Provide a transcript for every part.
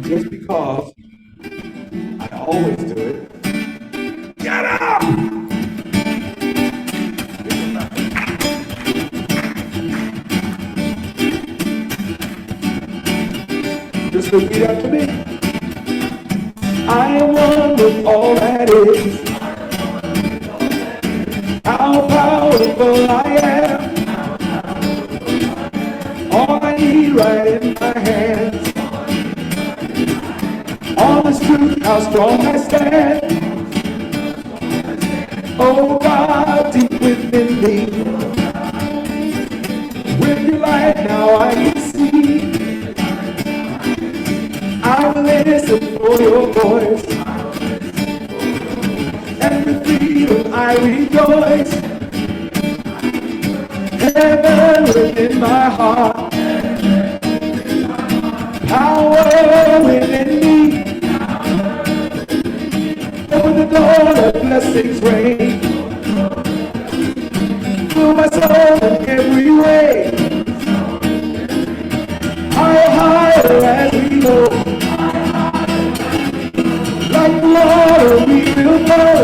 Just because I always do it, get up! Just repeat after me. I am one with all that is. How powerful I am. All I need right in my hands. All is truth, how strong I stand. Oh God, deep within me. With your light now I can see. I will listen for your voice. And with freedom I rejoice. Heaven within my heart. Power within me. Open the door, let blessings rain. Fill my soul in every way. Higher, higher as we go. Like water we will flow.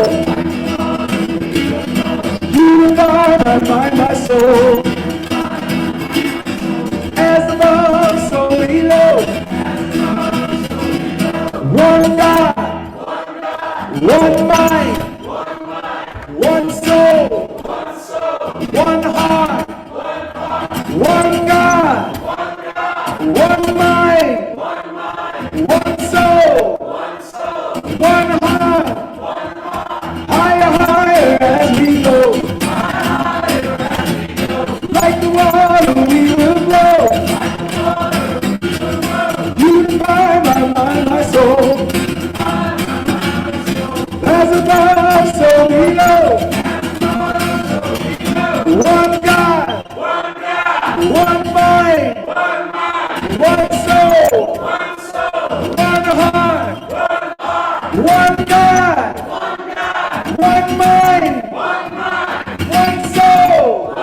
Unify my mind, my soul. As above, so below. One God, one mind, one soul, one heart. One God, one mind, one soul, one heart. Higher, higher as we go. Like the water we will flow. Unify my mind, my soul. As above, so below. One God, one mind, one soul, one heart. One God, one mind, one soul,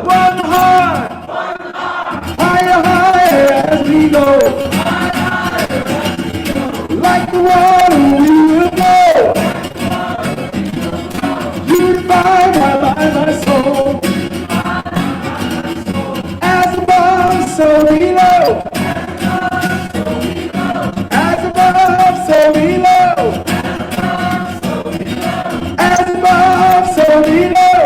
one heart. Higher, higher as we go. Like the water we will go. Unify my mind, my soul. As above, so below. As above, so below. As above, so below.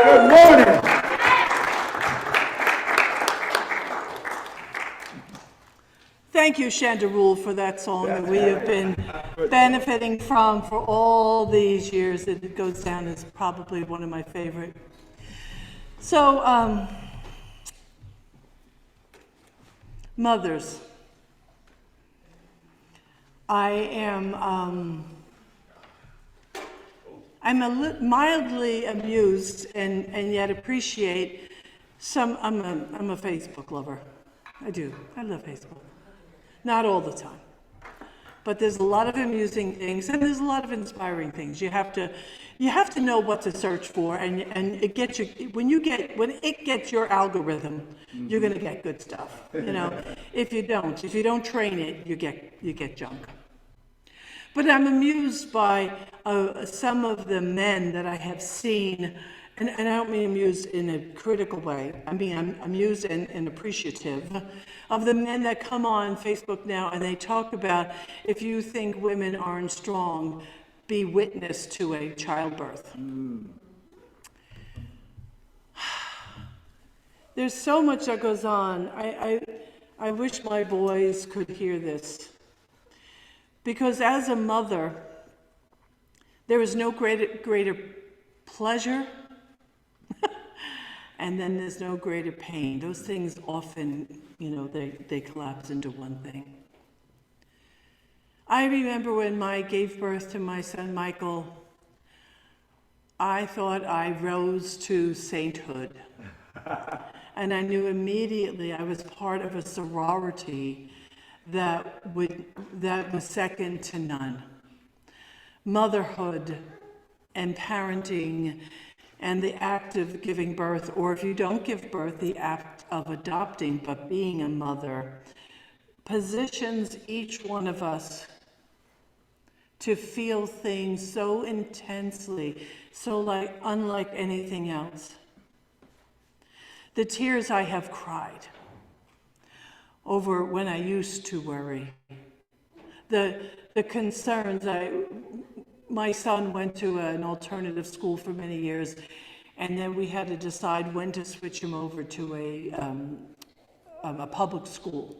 Good morning. Thank you, Chandarul, for that song that we have been benefiting from for all these years. It goes down as probably one of my favorite. So, mothers. I'm mildly amused and yet appreciate some. I'm a Facebook lover. I do. I love Facebook. Not all the time, but there's a lot of amusing things and there's a lot of inspiring things. You have to know what to search for, and it gets you when it gets your algorithm, you're going to get good stuff. You know, if you don't train it, you get junk. But I'm amused by some of the men that I have seen, and I don't mean amused in a critical way. I mean I'm amused and appreciative of the men that come on Facebook now and they talk about, if you think women aren't strong, be witness to a childbirth. There's so much that goes on. I wish my boys could hear this. Because as a mother, there is no greater pleasure, and then there's no greater pain. Those things often, they collapse into one thing. I remember when I gave birth to my son Michael, I thought I rose to sainthood. And I knew immediately I was part of a sorority that was second to none. Motherhood and parenting and the act of giving birth, or if you don't give birth, the act of adopting, but being a mother, positions each one of us to feel things so intensely, so unlike anything else. The tears I have cried over when I used to worry, the concerns. My son went to an alternative school for many years, and then we had to decide when to switch him over to a public school.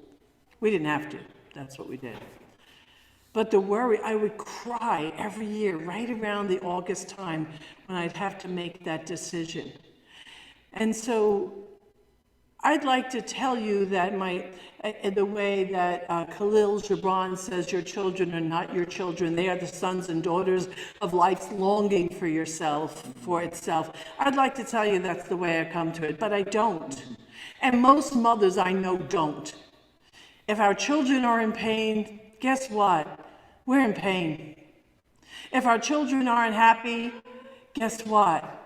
We didn't have to, that's what we did. But the worry, I would cry every year, right around the August time, when I'd have to make that decision. And so I'd like to tell you that the way that Khalil Gibran says your children are not your children, they are the sons and daughters of life's longing for itself. I'd like to tell you that's the way I come to it, but I don't. And most mothers I know don't. If our children are in pain, guess what? We're in pain. If our children aren't happy, guess what?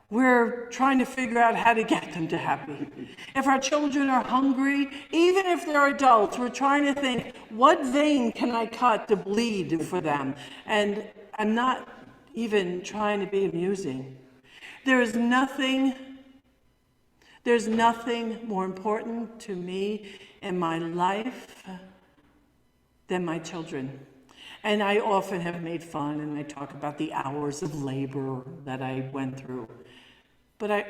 We're trying to figure out how to get them to happy. If our children are hungry, even if they're adults, we're trying to think, what vein can I cut to bleed for them? And I'm not even trying to be amusing. There's nothing more important to me in my life than my children. And I often have made fun and I talk about the hours of labor that I went through. But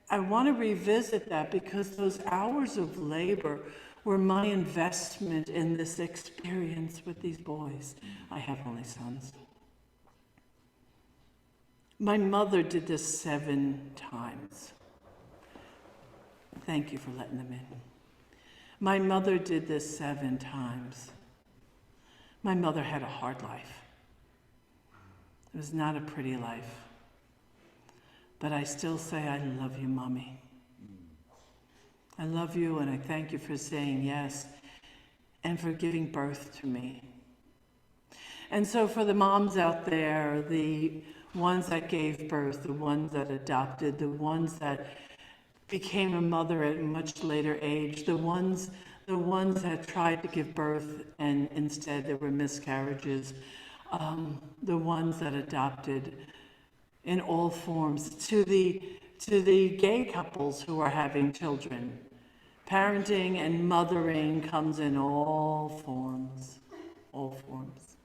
I want to revisit that because those hours of labor were my investment in this experience with these boys. I have only sons. My mother did this 7 times. Thank you for letting them in. My mother did this 7 times. My mother had a hard life. It was not a pretty life. But I still say, I love you, Mommy. I love you, and I thank you for saying yes and for giving birth to me. And so for the moms out there, the ones that gave birth, the ones that adopted, the ones that became a mother at a much later age, the ones that tried to give birth and instead there were miscarriages, the ones that adopted in all forms, to the gay couples who are having children. Parenting and mothering comes in all forms, all forms.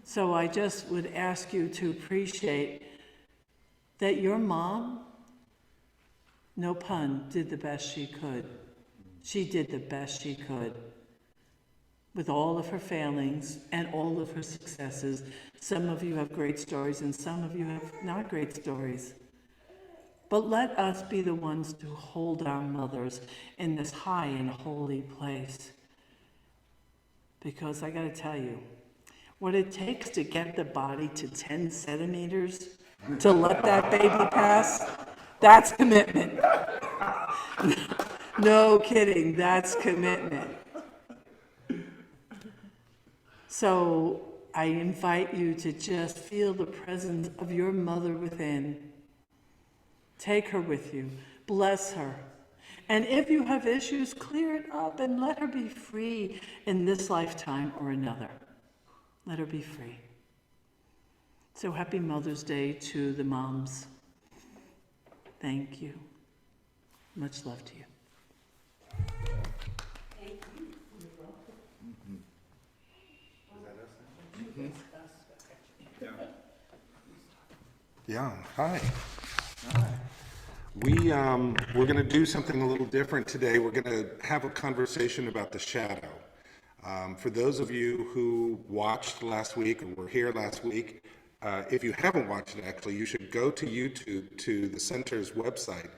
So I just would ask you to appreciate that your mom, no pun, did the best she could. She did the best she could with all of her failings and all of her successes. Some of you have great stories and some of you have not great stories. But let us be the ones to hold our mothers in this high and holy place. Because I gotta tell you, what it takes to get the body to 10 centimeters to let that baby pass, that's commitment. No kidding, that's commitment. So I invite you to just feel the presence of your mother within. Take her with you, bless her. And if you have issues, clear it up and let her be free in this lifetime or another. Let her be free. So happy Mother's Day to the moms. Thank you. Much love to you. Yeah, hi. We're going to do something a little different today. We're going to have a conversation about the shadow. For those of you who watched last week or were here last week, if you haven't watched it actually, you should go to YouTube, to the center's website,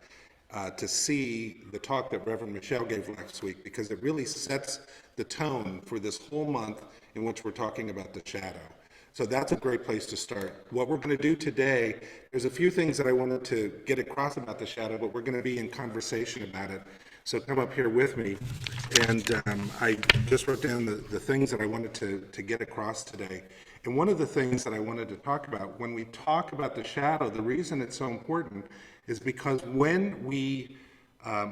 to see the talk that Reverend Michelle gave last week, because it really sets the tone for this whole month in which we're talking about the shadow. So that's a great place to start. What we're going to do today, there's a few things that I wanted to get across about the shadow, but we're going to be in conversation about it. So come up here with me. And I just wrote down the things that I wanted to get across today. And one of the things that I wanted to talk about, when we talk about the shadow, the reason it's so important is because when we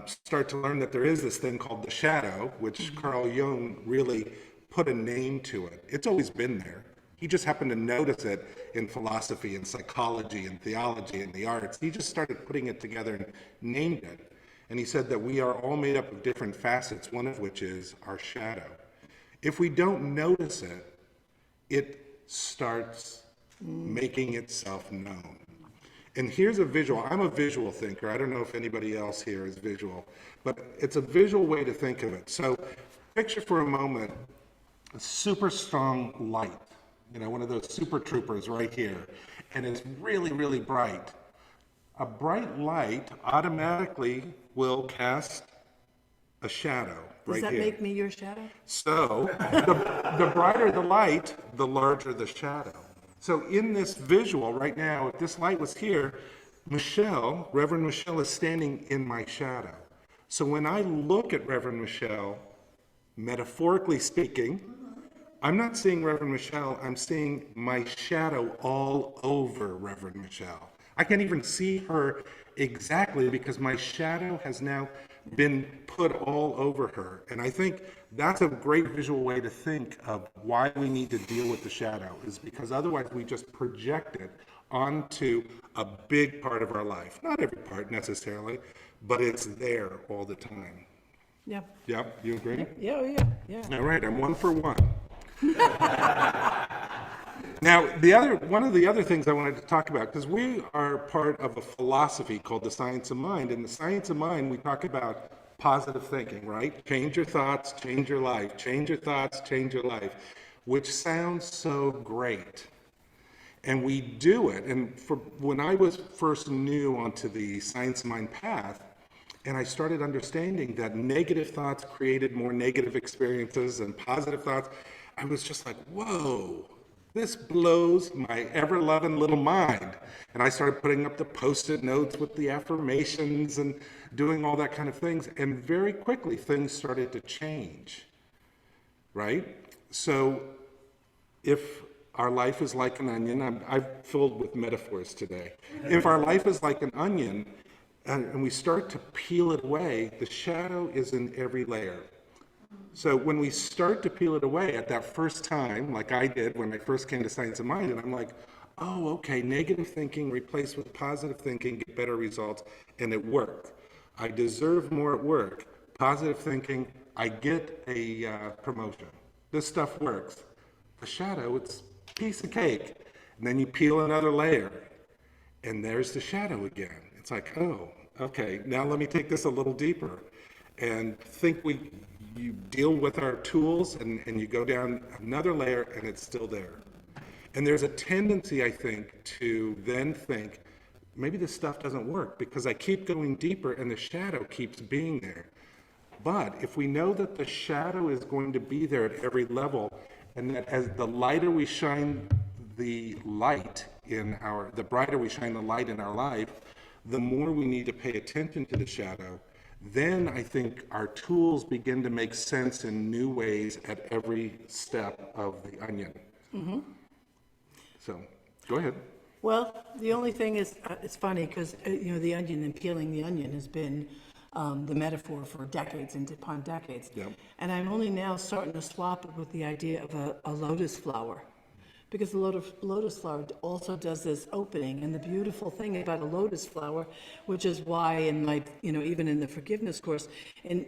start to learn that there is this thing called the shadow, which Carl Jung really put a name to it. It's always been there. He just happened to notice it in philosophy and psychology and theology and the arts. He just started putting it together and named it. And he said that we are all made up of different facets, one of which is our shadow. If we don't notice it, it starts making itself known. And here's a visual. I'm a visual thinker. I don't know if anybody else here is visual, but it's a visual way to think of it. So picture for a moment a super strong light, one of those super troopers right here, and it's really, really bright. A bright light automatically will cast a shadow right here. Does that make me your shadow? So the brighter the light, the larger the shadow. So in this visual right now, if this light was here, Reverend Michelle is standing in my shadow. So when I look at Reverend Michelle, metaphorically speaking, I'm not seeing Reverend Michelle, I'm seeing my shadow all over Reverend Michelle. I can't even see her exactly because my shadow has now been put all over her. And I think that's a great visual way to think of why we need to deal with the shadow, is because otherwise we just project it onto a big part of our life. Not every part necessarily, but it's there all the time. Yeah. Yeah, you agree? Yeah. All right, I'm 1 for 1. Now, one of the other things I wanted to talk about, because we are part of a philosophy called the science of mind. In the science of mind, we talk about positive thinking, right? Change your thoughts, change your life. Change your thoughts, change your life, which sounds so great. And we do it. And when I was first new onto the science of mind path, and I started understanding that negative thoughts created more negative experiences and positive thoughts, I was just like, whoa, this blows my ever-loving little mind. And I started putting up the Post-it notes with the affirmations and doing all that kind of things. And very quickly, things started to change, right? So if our life is like an onion, I've filled with metaphors today. If our life is like an onion, and we start to peel it away, the shadow is in every layer. So when we start to peel it away at that first time, like I did when I first came to Science of Mind, and I'm like, oh, okay, negative thinking replaced with positive thinking, get better results, and it worked. I deserve more at work. Positive thinking, I get a promotion. This stuff works. The shadow, it's a piece of cake. And then you peel another layer, and there's the shadow again. It's like, oh, okay, now let me take this a little deeper and you deal with our tools and you go down another layer and it's still there. And there's a tendency, I think, to then think, maybe this stuff doesn't work because I keep going deeper and the shadow keeps being there. But if we know that the shadow is going to be there at every level, and that as the lighter we shine the light the brighter we shine the light in our life, the more we need to pay attention to the shadow, then I think our tools begin to make sense in new ways at every step of the onion. Mm-hmm. So, go ahead. Well, the only thing is, it's funny because, the onion and peeling the onion has been the metaphor for decades and upon decades. Yep. And I'm only now starting to swap it with the idea of a lotus flower. Because the lotus flower also does this opening. And the beautiful thing about a lotus flower, which is why in my, even in the forgiveness course, and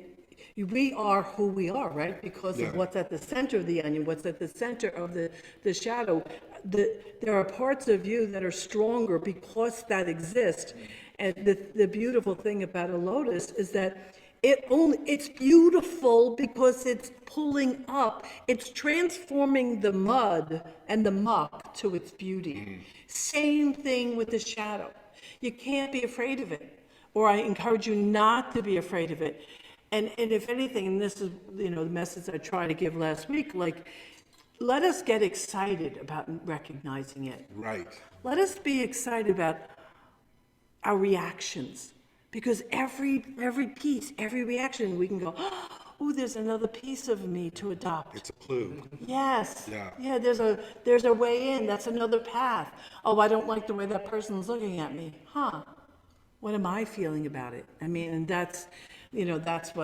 we are who we are, right? Because of what's at the center of the onion, what's at the center of the shadow. There are parts of you that are stronger because that exist. And the beautiful thing about a lotus is that it's beautiful because it's pulling up, it's transforming the mud and the muck to its beauty. Same thing with the shadow. You can't be afraid of it, or I encourage you not to be afraid of it. And if anything, and this is the message I tried to give last week, like, let us get excited about recognizing it. Right. Let us be excited about our reactions. Because every piece, every reaction, we can go, oh, oh, there's another piece of me to adopt. It's a clue. Yes. Yeah. Yeah, there's a way in. That's another path. Oh, I don't like the way that person's looking at me. Huh. What am I feeling about it? I mean, and that's, that's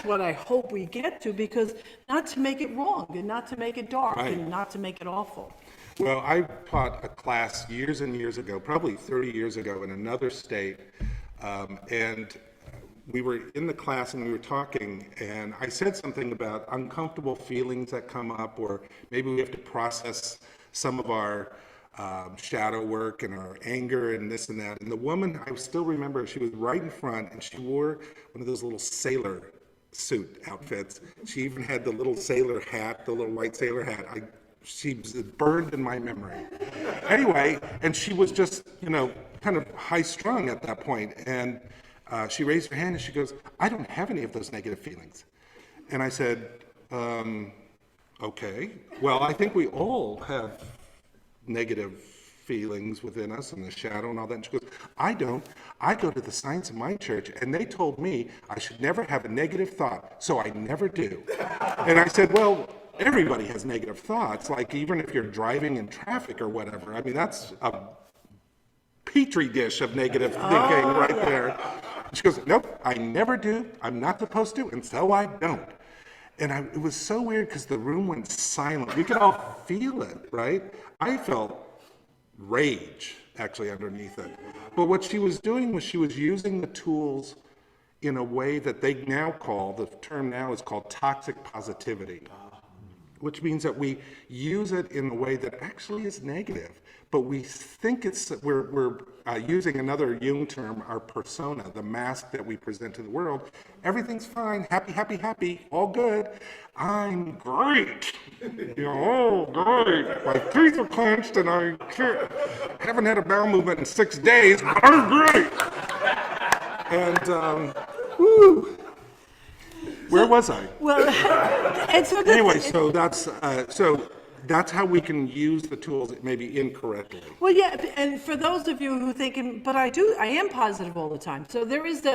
what I hope we get to, because not to make it wrong and not to make it dark Right. and not to make it awful. Well, I taught a class years and years ago, probably 30 years ago, in another state, and we were in the class and we were talking, and I said something about uncomfortable feelings that come up, or maybe we have to process some of our shadow work and our anger and this and that. And the woman, I still remember, she was right in front, and she wore one of those little sailor suit outfits. She even had the little sailor hat, the little white sailor hat. She's burned in my memory. Anyway, and she was just, kind of high strung at that point. And she raised her hand and she goes, I don't have any of those negative feelings. And I said, okay, well, I think we all have negative feelings within us and the shadow and all that. And she goes, I don't. I go to the science of my church, and they told me I should never have a negative thought, so I never do. And I said, well, everybody has negative thoughts, like even if you're driving in traffic or whatever. I mean, that's a petri dish of negative thinking right there. She goes, nope, I never do. I'm not supposed to, and so I don't. And it was so weird because the room went silent. We could all feel it, right? I felt rage actually underneath it. But what she was doing was she was using the tools in a way that they now call, the term now is called toxic positivity, which means that we use it in a way that actually is negative, but we think we're using another Jung term, our persona, the mask that we present to the world. Everything's fine, happy, happy, happy, all good. I'm great. Oh, great. My teeth are clenched and I haven't had a bowel movement in 6 days, but I'm great. And, woo. Where was I? Well, and so Anyway, so that's how we can use the tools maybe incorrectly. well, yeah, and for those of you who thinking, but I am positive all the time. So there is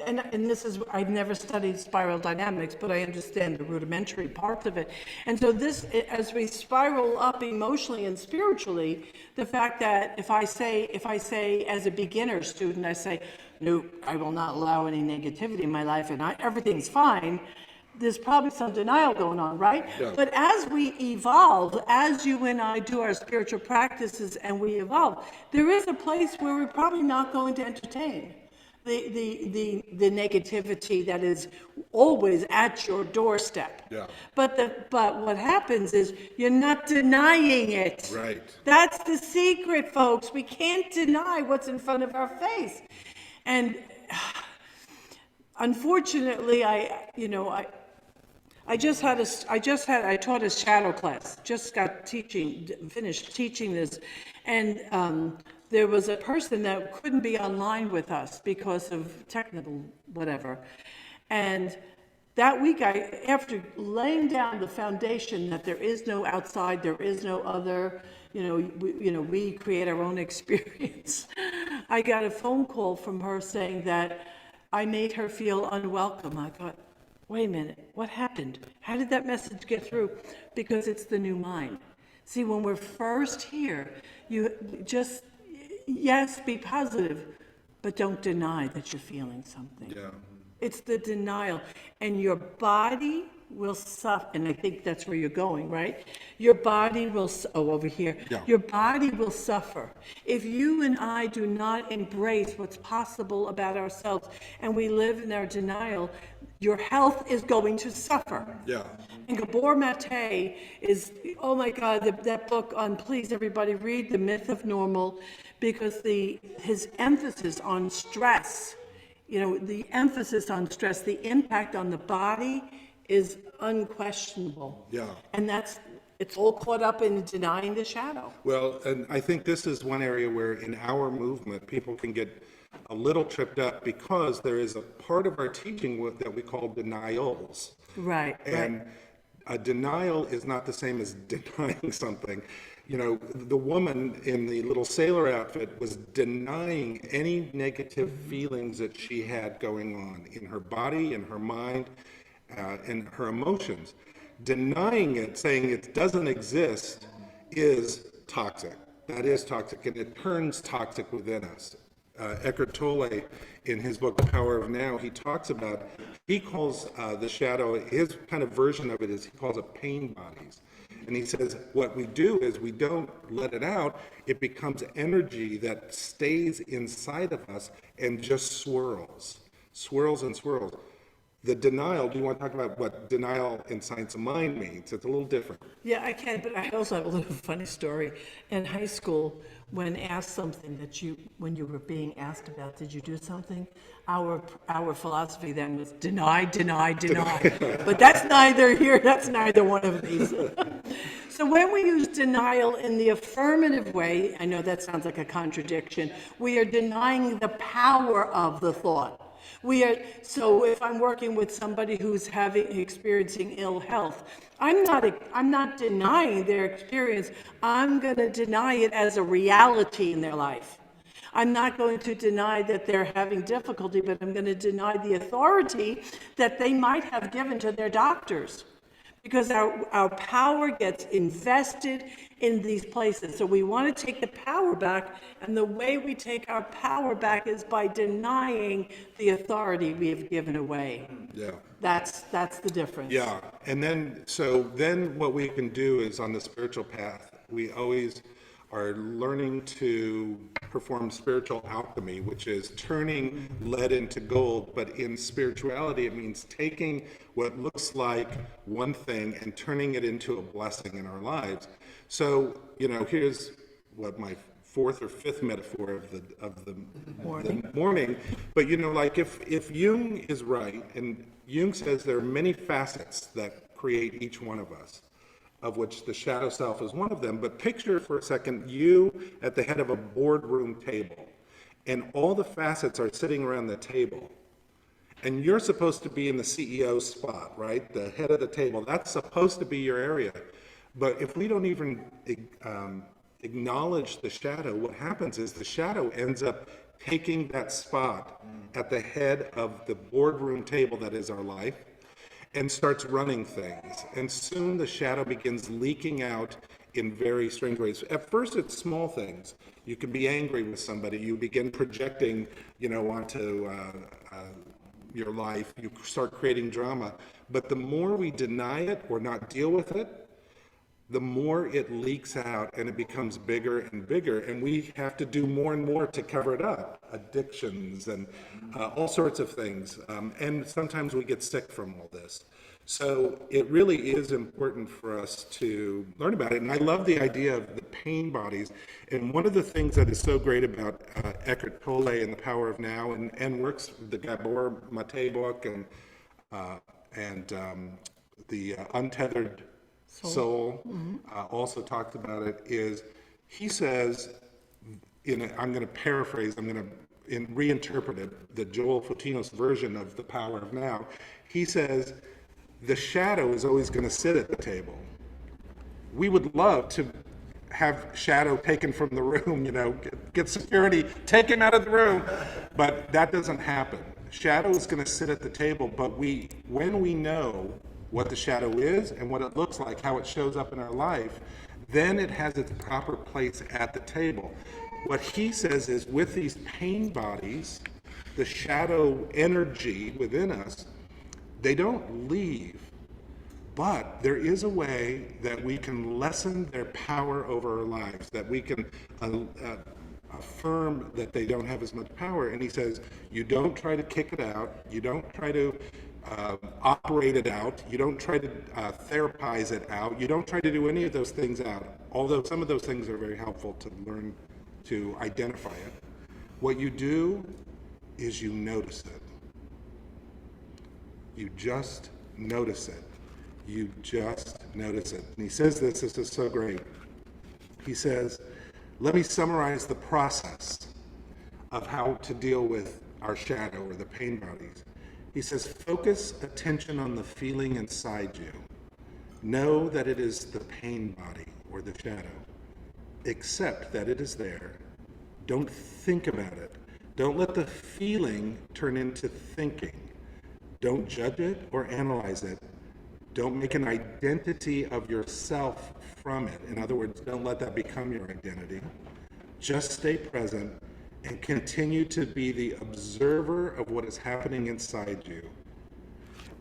and this is, I've never studied spiral dynamics, but I understand the rudimentary parts of it. And so this, as we spiral up emotionally and spiritually, the fact that if I say as a beginner student, I say, no, I will not allow any negativity in my life and everything's fine, there's probably some denial going on, right? Yeah. But as we evolve, as you and I do our spiritual practices and we evolve, there is a place where we're probably not going to entertain the negativity that is always at your doorstep. Yeah. But what happens is you're not denying it. Right. That's the secret, folks. We can't deny what's in front of our face. And unfortunately, I taught a shadow class, just finished teaching this, and there was a person that couldn't be online with us because of technical whatever. And that week, after laying down the foundation that there is no outside, there is no other, we create our own experience, I got a phone call from her saying that I made her feel unwelcome. I thought, wait a minute, what happened? How did that message get through? Because it's the new mind. See, when we're first here, you just, yes, be positive, but don't deny that you're feeling something. Yeah. It's the denial. And your body will suffer, and I think that's where you're going, right? Your body will, over here. Yeah. Your body will suffer. If you and I do not embrace what's possible about ourselves and we live in our denial, your health is going to suffer. Yeah. And Gabor Mate is, oh my God, that book on, please everybody read The Myth of Normal, because his emphasis on stress, the emphasis on stress, the impact on the body is unquestionable. Yeah. And it's all caught up in denying the shadow. Well, and I think this is one area where in our movement, people can get a little tripped up because there is a part of our teaching that we call denials. Right, And Denial is not the same as denying something. You know, the woman in the little sailor outfit was denying any negative feelings that she had going on in her body, in her mind, and her emotions. Denying it, saying it doesn't exist, is toxic. That is toxic, and it turns toxic within us. Eckhart Tolle, in his book, The Power of Now, he talks about, he calls the shadow, his kind of version of it is, he calls it pain bodies. And he says, what we do is we don't let it out, it becomes energy that stays inside of us and just swirls and swirls. The denial, do you want to talk about what denial in science of mind means? It's a little different. Yeah, I can, but I also have a little funny story. In high school, when asked something when you were being asked about, did you do something? Our philosophy then was deny. But that's neither here, that's neither one of these. So when we use denial in the affirmative way, I know that sounds like a contradiction, we are denying the power of the thought. So if I'm working with somebody who's experiencing ill health, I'm not denying their experience. I'm going to deny it as a reality in their life. I'm not going to deny that they're having difficulty, but I'm going to deny the authority that they might have given to their doctors. Because our power gets invested in these places. So we want to take the power back, and the way we take our power back is by denying the authority we have given away. Yeah. That's the difference. Yeah, and then what we can do is on the spiritual path, we always are learning to perform spiritual alchemy, which is turning lead into gold. But in spirituality, it means taking what looks like one thing and turning it into a blessing in our lives. So, you know, here's what my fourth or fifth metaphor of the morning. But, you know, like if Jung is right, and Jung says there are many facets that create each one of us, of which the shadow self is one of them. But picture for a second you at the head of a boardroom table, and all the facets are sitting around the table. And you're supposed to be in the CEO spot, right? The head of the table. That's supposed to be your area. But if we don't even acknowledge the shadow, what happens is the shadow ends up taking that spot at the head of the boardroom table that is our life, and starts running things. And soon the shadow begins leaking out in very strange ways. At first, it's small things. You can be angry with somebody. You begin projecting, you know, onto your life. You start creating drama. But the more we deny it or not deal with it, the more it leaks out and it becomes bigger and bigger. And we have to do more and more to cover it up. Addictions and all sorts of things. And sometimes we get sick from all this. So it really is important for us to learn about it. And I love the idea of the pain bodies. And one of the things that is so great about Eckhart Tolle and The Power of Now, and works the Gabor Mate book and the Untethered Soul also talked about it, is he says, I'm going to paraphrase, I'm going to reinterpret it, the Joel Fontino's version of The Power of Now. He says, the shadow is always going to sit at the table. We would love to have shadow taken from the room, you know, get security, take him out of the room, but that doesn't happen. Shadow is going to sit at the table, but when we know what the shadow is and what it looks like, how it shows up in our life, then it has its proper place at the table. What he says is, with these pain bodies, the shadow energy within us, they don't leave, but there is a way that we can lessen their power over our lives, that we can affirm that they don't have as much power. And he says, you don't try to kick it out, you don't try to operate it out, you don't try to therapize it out, you don't try to do any of those things out, although some of those things are very helpful to learn to identify it. What you do is you notice it. You just notice it. You just notice it. And he says this is so great. He says, let me summarize the process of how to deal with our shadow or the pain bodies. He says, focus attention on the feeling inside you. Know that it is the pain body or the shadow. Accept that it is there. Don't think about it. Don't let the feeling turn into thinking. Don't judge it or analyze it. Don't make an identity of yourself from it. In other words, don't let that become your identity. Just stay present and continue to be the observer of what is happening inside you.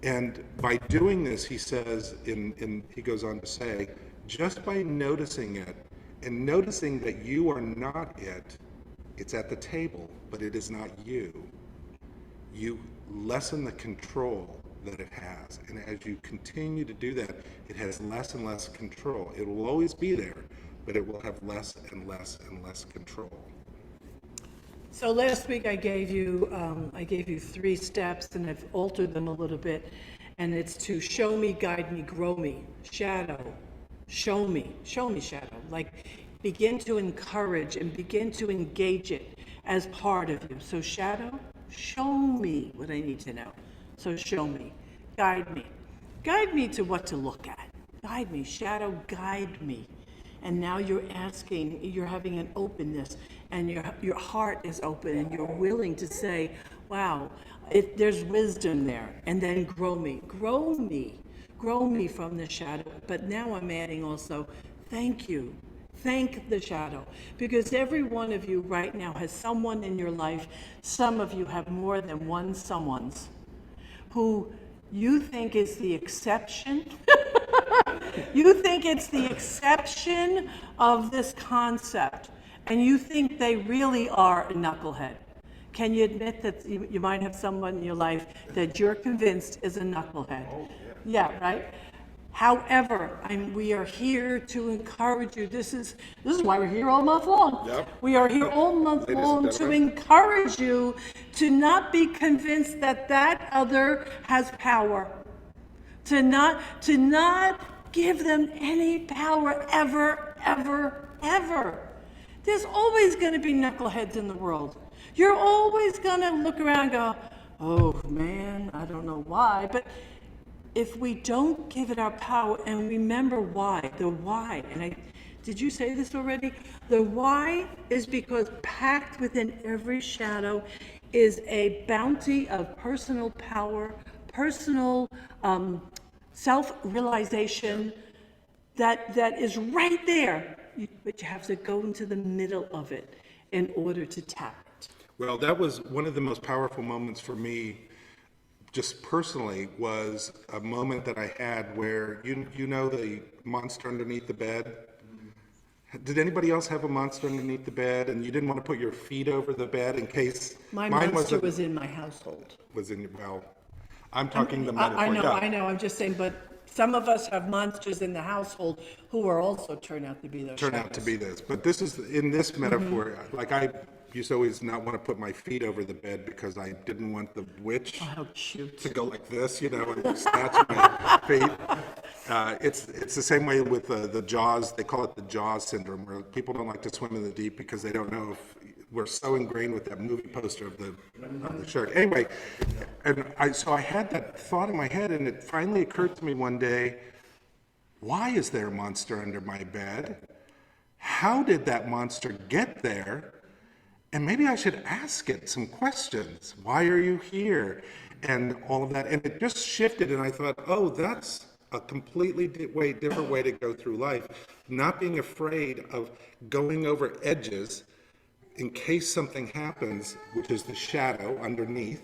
And by doing this, he says, he goes on to say, just by noticing it and noticing that you are not it, it's at the table, but it is not you. You lessen the control that it has. And as you continue to do that, it has less and less control. It will always be there, but it will have less and less and less control. So last week I gave you 3 steps, and I've altered them a little bit, and it's to show me, guide me, grow me, shadow, show me shadow. Like, begin to encourage and begin to engage it as part of you. So shadow, show me what I need to know. So show me, guide me to what to look at. Guide me, shadow, guide me. And now you're having an openness, and your heart is open, and you're willing to say, wow, there's wisdom there. And then grow me from the shadow. But now I'm adding also, thank you. Thank the shadow, because every one of you right now has someone in your life. Some of you have more than one someone's who you think is the exception. You think it's the exception of this concept, and you think they really are a knucklehead. Can you admit that you might have someone in your life that you're convinced is a knucklehead? Oh, yeah. Yeah, right? However, we are here to encourage you. This is why we're here all month long. Yep. We are here all month long to encourage you to not be convinced that other has power. To not give them any power ever, ever, ever. There's always going to be knuckleheads in the world. You're always going to look around and go, oh man, I don't know why. But if we don't give it our power and remember why, the why, and did you say this already? The why is because packed within every shadow is a bounty of personal power, personal self-realization that is right there, but you have to go into the middle of it in order to tap it. Well, that was one of the most powerful moments for me, just personally, was a moment that I had where, you know the monster underneath the bed? Did anybody else have a monster underneath the bed and you didn't want to put your feet over the bed in case? My monster was in my household. Well, I'm talking the metaphor. I know, I'm just saying, but some of us have monsters in the household who are also turned out to be those shadows. But this is, in this metaphor, like I used to always not want to put my feet over the bed because I didn't want the witch to go like this, and snatch my feet. It's the same way with the Jaws. They call it the Jaws syndrome, where people don't like to swim in the deep because they don't know if we're so ingrained with that movie poster of the shark. Anyway, so I had that thought in my head, and it finally occurred to me one day, why is there a monster under my bed? How did that monster get there? And maybe I should ask it some questions. Why are you here? And all of that. And it just shifted, and I thought, oh, that's a completely different way to go through life. Not being afraid of going over edges in case something happens, which is the shadow underneath.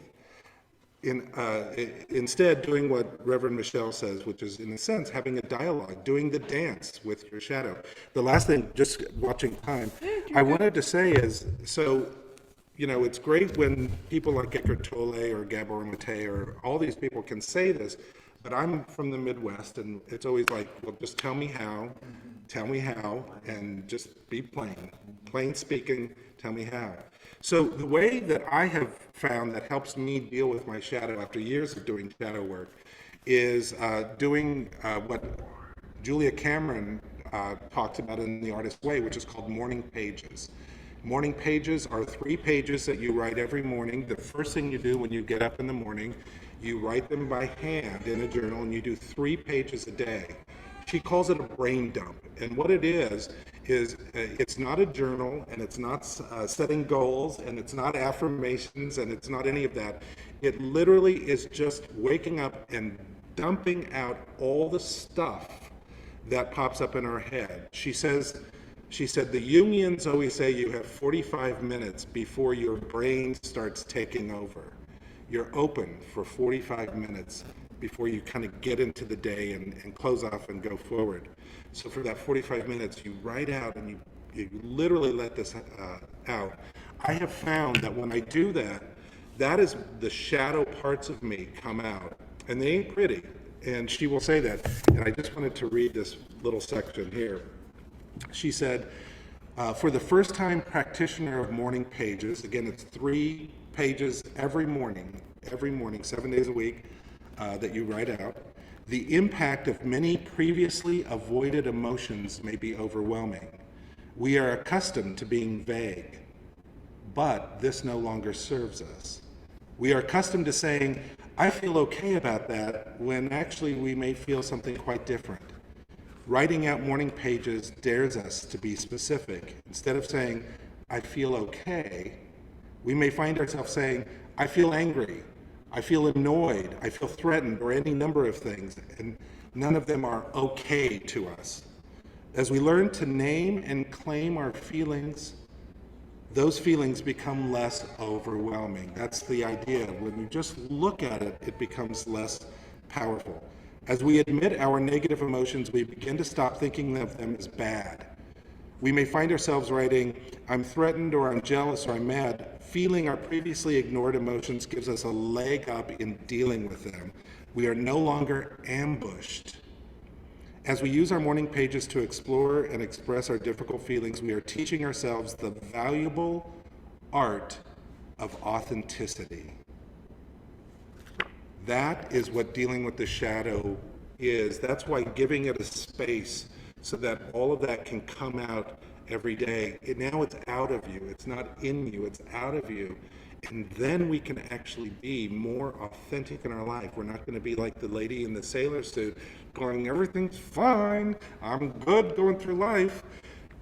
Instead, doing what Reverend Michelle says, which is, in a sense, having a dialogue, doing the dance with your shadow. The last thing, just watching time, I wanted to say is, so, it's great when people like Eckhart Tolle or Gabor Mate or all these people can say this, but I'm from the Midwest, and it's always like, well, just tell me how, and just be plain speaking, tell me how. So the way that I have found that helps me deal with my shadow after years of doing shadow work is doing what Julia Cameron talks about in The Artist's Way, which is called morning pages. Morning pages are 3 pages that you write every morning. The first thing you do when you get up in the morning, you write them by hand in a journal, and you do 3 pages a day. She calls it a brain dump. And what it is it's not a journal, and it's not setting goals, and it's not affirmations, and it's not any of that. It literally is just waking up and dumping out all the stuff that pops up in our head. She said the Jungians always say you have 45 minutes before your brain starts taking over. You're open for 45 minutes before you kind of get into the day and close off and go forward. So for that 45 minutes, you write out and you literally let this out. I have found that when I do that, that is the shadow parts of me come out, and they ain't pretty. And she will say that. And I just wanted to read this little section here. She said, for the first time practitioner of morning pages, again, it's 3 pages every morning, 7 days a week, that you write out. The impact of many previously avoided emotions may be overwhelming. We are accustomed to being vague, but this no longer serves us. We are accustomed to saying, I feel okay about that, when actually we may feel something quite different. Writing out morning pages dares us to be specific. Instead of saying, I feel okay, we may find ourselves saying, I feel angry, I feel annoyed, I feel threatened, or any number of things, and none of them are okay to us. As we learn to name and claim our feelings, those feelings become less overwhelming. That's the idea. When you just look at it, it becomes less powerful. As we admit our negative emotions, we begin to stop thinking of them as bad. We may find ourselves writing, I'm threatened, or I'm jealous, or I'm mad. Feeling our previously ignored emotions gives us a leg up in dealing with them. We are no longer ambushed. As we use our morning pages to explore and express our difficult feelings, we are teaching ourselves the valuable art of authenticity. That is what dealing with the shadow is. That's why giving it a space so that all of that can come out every day. Now it's out of you. It's not in you. It's out of you. And then we can actually be more authentic in our life. We're not going to be like the lady in the sailor suit going, everything's fine, I'm good going through life.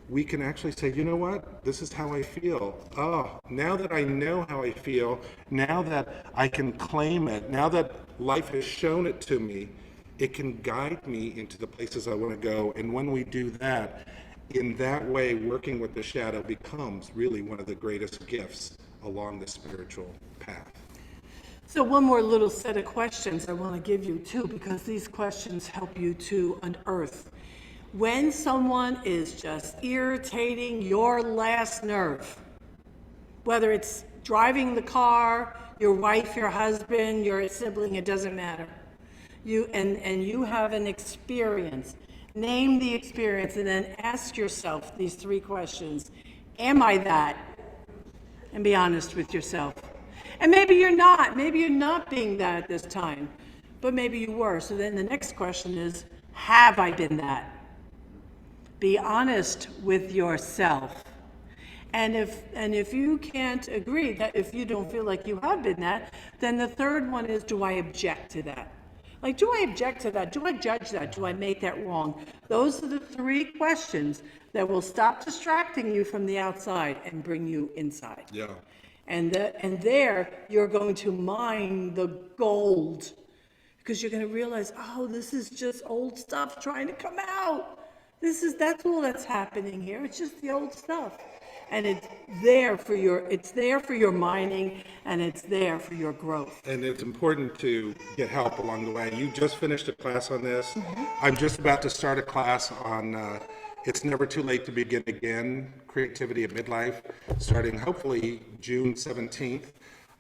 We can actually say, you know what, this is how I feel. Oh, now that I know how I feel, now that I can claim it, now that life has shown it to me, it can guide me into the places I want to go. And when we do that, in that way, working with the shadow becomes really one of the greatest gifts along the spiritual path. So one more little set of questions I want to give you too, because these questions help you to unearth. When someone is just irritating your last nerve, whether it's driving the car, your wife, your husband, your sibling, it doesn't matter. You have an experience. Name the experience and then ask yourself these 3 questions. Am I that? And be honest with yourself. And maybe you're not. Maybe you're not being that at this time, but maybe you were. So then the next question is, have I been that? Be honest with yourself. And if you can't agree, that if you don't feel like you have been that, then the third one is, do I object to that? Like, do I object to that? Do I judge that? Do I make that wrong? Those are the 3 questions that will stop distracting you from the outside and bring you inside. Yeah. And there you're going to mine the gold, because you're going to realize, oh, this is just old stuff trying to come out. That's all that's happening here. It's just the old stuff. And it's there for your mining, and it's there for your growth. And it's important to get help along the way. You just finished a class on this. I'm just about to start a class on It's Never Too Late to Begin Again, Creativity at Midlife, starting hopefully June 17th.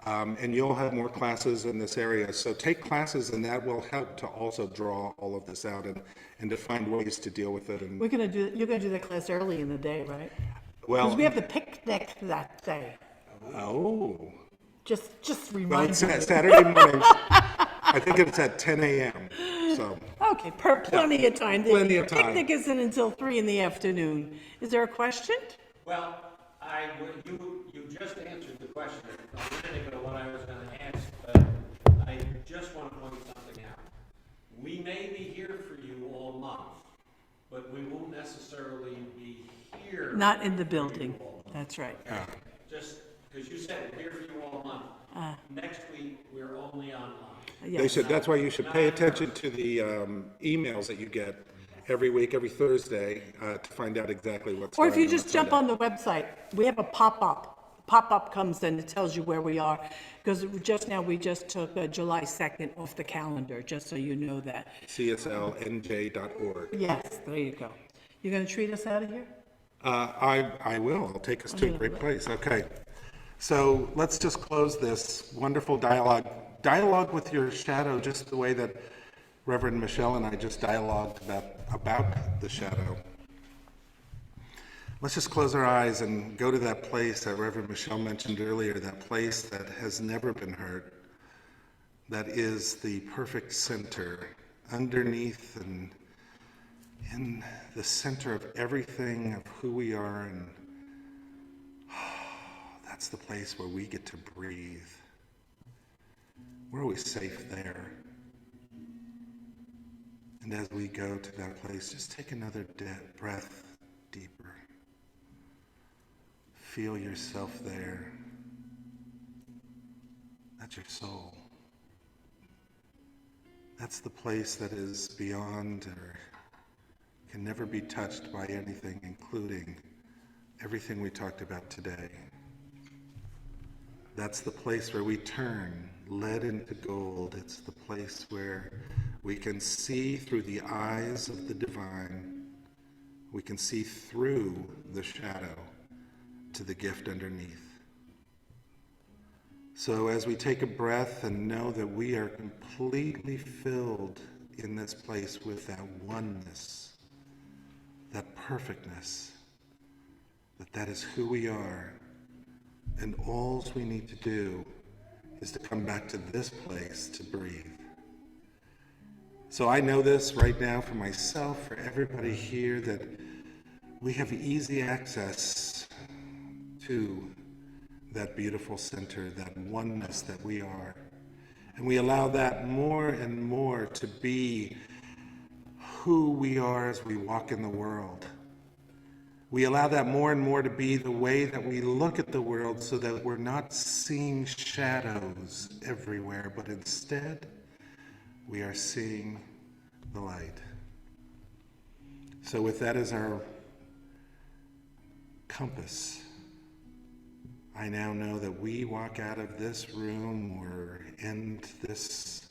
And you'll have more classes in this area. So take classes, and that will help to also draw all of this out and to find ways to deal with it. And You're going to do that class early in the day, right? well, Because we have the picnic that day. oh, Just well, remind it's me. Saturday morning. I think it's at 10 a.m. So Okay, plenty of time. Plenty of time. Picnic isn't until 3 in the afternoon. Is there a question? Well, you just answered the question a minute ago what I was going to ask, but I just want to point something out. We may be here for you all month, necessarily be here. Not in the building, that's right. Just, because you said we're here for you all month. Next week, we're only online. They Yes. should, that's why you should pay attention to the emails that you get every week, every Thursday, to find out exactly what's Or going on. if you just jump on the website, we have a pop-up. Pop-up comes and it tells you where we are, because just now, we just took July 2nd off the calendar, just so you know that. CSLNJ.org. Yes, there you go. You're gonna treat us out of here? I will. I'll take us to a great place. Okay. So let's just close this wonderful dialogue. Dialogue with your shadow, just the way that Reverend Michelle and I just dialogued about the shadow. Let's just close our eyes and go to that place that Reverend Michelle mentioned earlier, that place that has never been hurt, that is the perfect center, underneath and in the center of everything of who we are, and that's the place where we get to breathe. We're always safe there. And as we go to that place, just take another breath deeper. Feel yourself there. That's your soul. That's the place that is beyond or can never be touched by anything, including everything we talked about today. That's the place where we turn lead into gold. It's the place where we can see through the eyes of the divine. We can see through the shadow to the gift underneath. So as we take a breath and know that we are completely filled in this place with that oneness, that perfectness, that is who we are, and all we need to do is to come back to this place to breathe. So I know this right now for myself, for everybody here, that we have easy access to that beautiful center, that oneness that we are. And we allow that more and more to be who we are as we walk in the world. We allow that more and more to be the way that we look at the world, so that we're not seeing shadows everywhere, but instead we are seeing the light. So with that as our compass, I now know that we walk out of this room or end this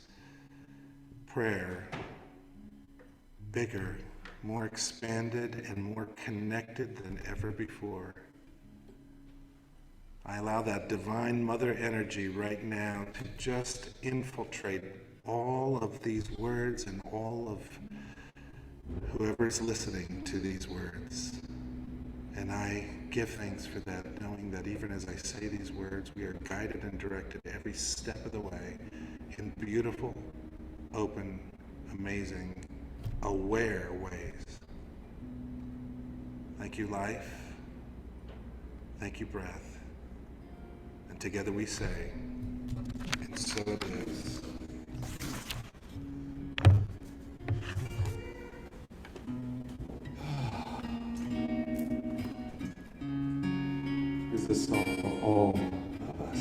prayer bigger, more expanded, and more connected than ever before. I allow that divine mother energy right now to just infiltrate all of these words and all of whoever's listening to these words. And I give thanks for that, knowing that even as I say these words, we are guided and directed every step of the way in beautiful, open, amazing, aware ways. Thank you, life. Thank you, breath. And together we say, and so it is. Is this song for all of us?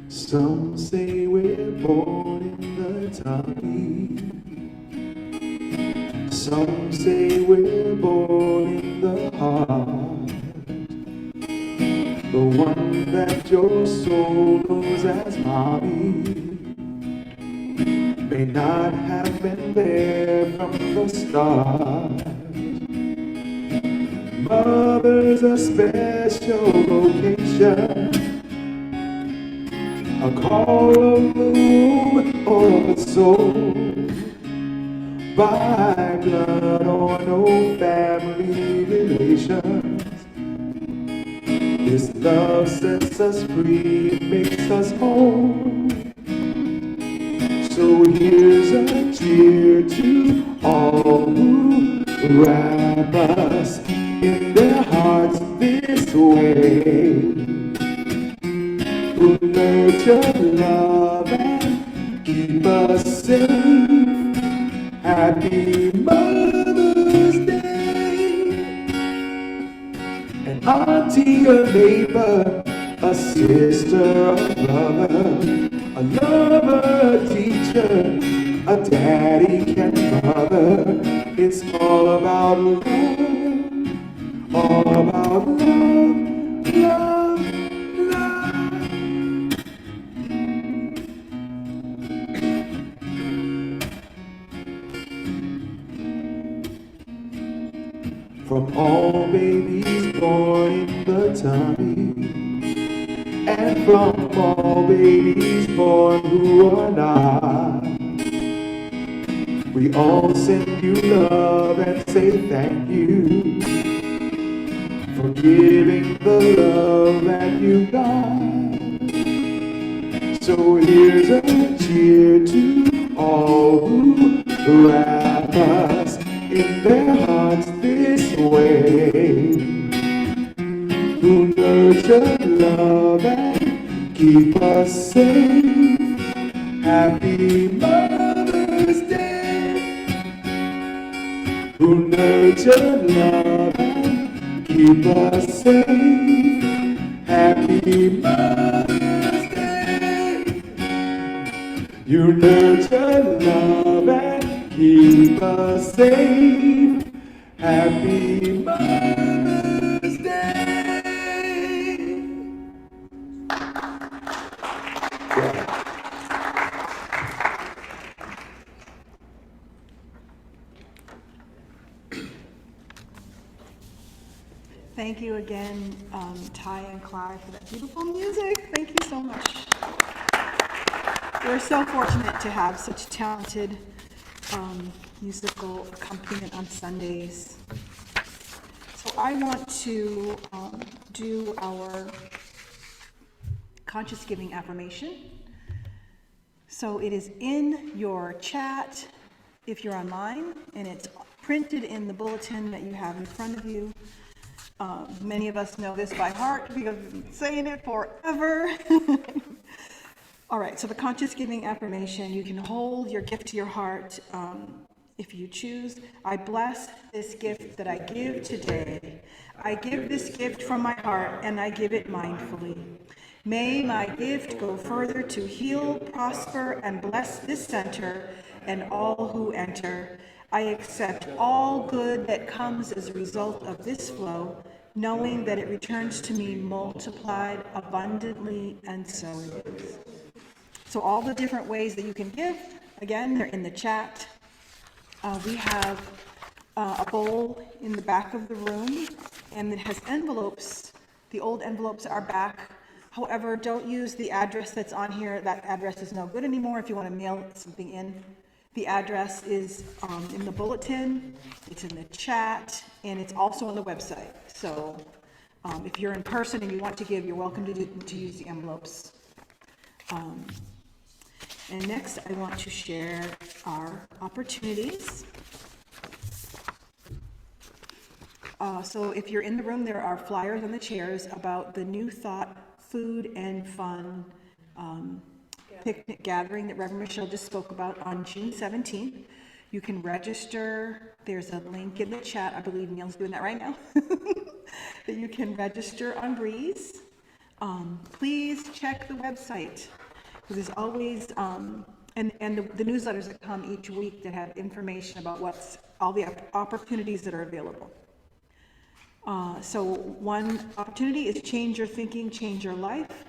Some say we're born in the tummy. Some say we're born in the heart. The one that your soul knows as mommy may not have been there from the start. Mother's a special vocation, a call of the womb or the soul, by blood or no family relations. This love sets us free, it makes us whole. So here's a cheer to all who wrap us in their hearts this way, who nurture love and keep us safe. Happy Mother's Day. An auntie, a neighbor, a sister, a brother, a lover, a teacher, a daddy and mother. It's all about love, all about love, love, love. From all babies born in the tummy, and from all babies born who are not, we all send you love and say thank you for giving the love that you got. So here's a cheer to all who wrap us in their hearts this way, who nurture love and keep us safe. Happy Mother's Day. Who nurture love and keep us safe. Happy Mother's Day. You nurture love and keep us safe. Happy Mother's Day. Yeah. Thank you again, Ty and Clyde, for that beautiful music. Thank you so much. We're so fortunate to have such talented musical accompaniment on Sundays. So I want to do our conscious giving affirmation. So it is in your chat if you're online, and it's printed in the bulletin that you have in front of you. Many of us know this by heart because we've been saying it forever. All right, so the conscious giving affirmation, you can hold your gift to your heart if you choose. I bless this gift that I give today. I give this gift from my heart and I give it mindfully. May my gift go further to heal, prosper, and bless this center and all who enter. I accept all good that comes as a result of this flow, knowing that it returns to me multiplied abundantly, and so it is. So all the different ways that you can give, again, they're in the chat. We have a bowl in the back of the room, and it has envelopes. The old envelopes are back. However, don't use the address that's on here. That address is no good anymore if you want to mail something in. The address is in the bulletin, it's in the chat, and it's also on the website. So if you're in person and you want to give, you're welcome to use the envelopes. And next, I want to share our opportunities. So if you're in the room, there are flyers on the chairs about the New Thought Food and Fun picnic gathering that Reverend Michelle just spoke about on June 17th. You can register. There's a link in the chat. I believe Neil's doing that right now. That you can register on Breeze. Please check the website. There's always, and the newsletters that come each week that have information about what's all the opportunities that are available. So one opportunity is Change Your Thinking, Change Your Life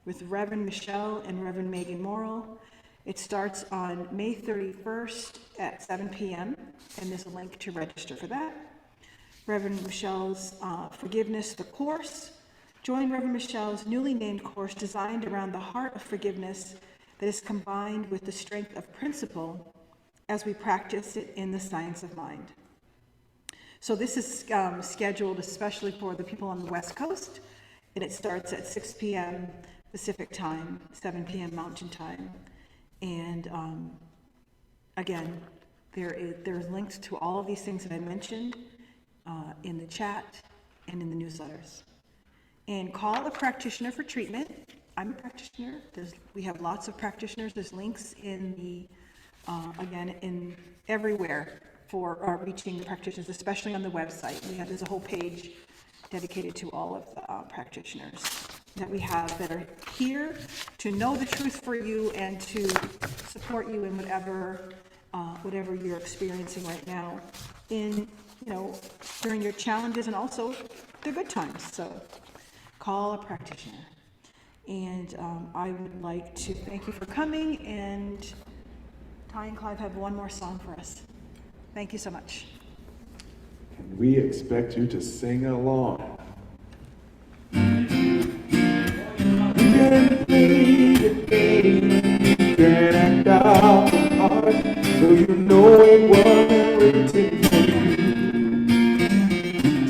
with Reverend Michelle and Reverend Megan Morrill. It starts on May 31st at 7 p.m. and there's a link to register for that. Reverend Michelle's Forgiveness, the Course. Join Reverend Michelle's newly named course designed around the heart of forgiveness that is combined with the strength of principle as we practice it in the science of mind. So this is scheduled especially for the people on the West Coast, and it starts at 6 p.m. Pacific time, 7 p.m. Mountain time. And again, there's links to all of these things that I mentioned in the chat and in the newsletters. And call a practitioner for treatment. I'm a practitioner. We have lots of practitioners. There's links in the, again, in everywhere for reaching the practitioners, especially on the website. There's a whole page dedicated to all of the practitioners that we have that are here to know the truth for you and to support you in whatever you're experiencing right now in, during your challenges and also the good times. So call a practitioner. And I would like to thank you for coming, and Ty and Clive have one more song for us. Thank you so much. We expect you to sing along. You can play the game, you can act out the part, so you know it wasn't written for you.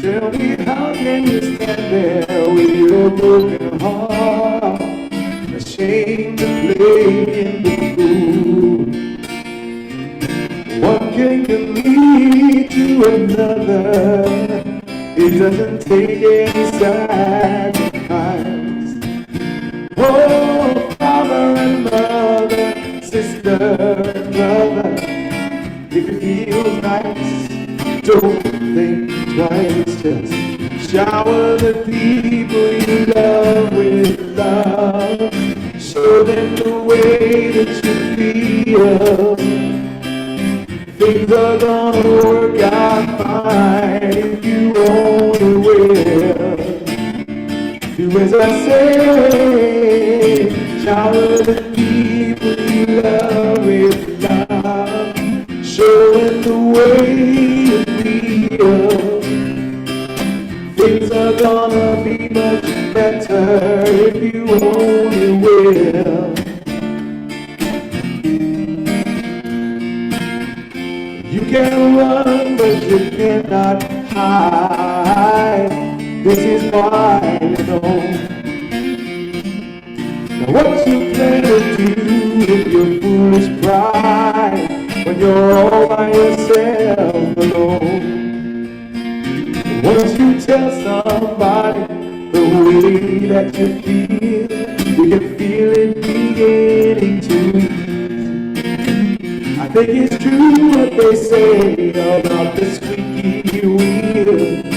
Tell me, how can you stand there with your broken heart, ashamed to play in the fool? One king can lead to another. It doesn't take any sacrifice. Oh, father and mother, sister and brother, if it feels nice, don't think twice. Just shower the people you love with love. Show them the way that you feel. Things are gonna work out fine if you only will. Do as I say, shower the people you love with love. Show them the way you feel. Things are gonna be much better if you only will. You can run, but you cannot hide. This is why you know. Now what you plan to do with your foolish pride when you're all by yourself alone? Once you tell somebody the way that you feel, you can feel it beginning to ease. I think it's true what they say about the squeaky wheel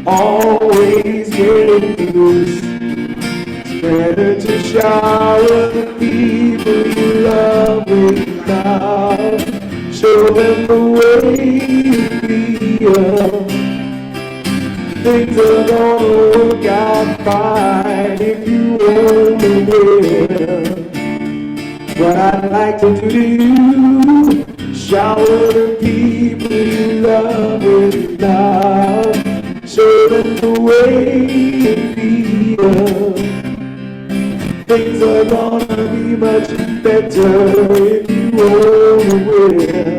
always getting loose. It's better to shower the people you love with love. Show them the way you feel. Things are gonna work out fine if you only will. What I'd like to do, shower the people you love with love. Show them the way you feel. Things are gonna be much better if you only will.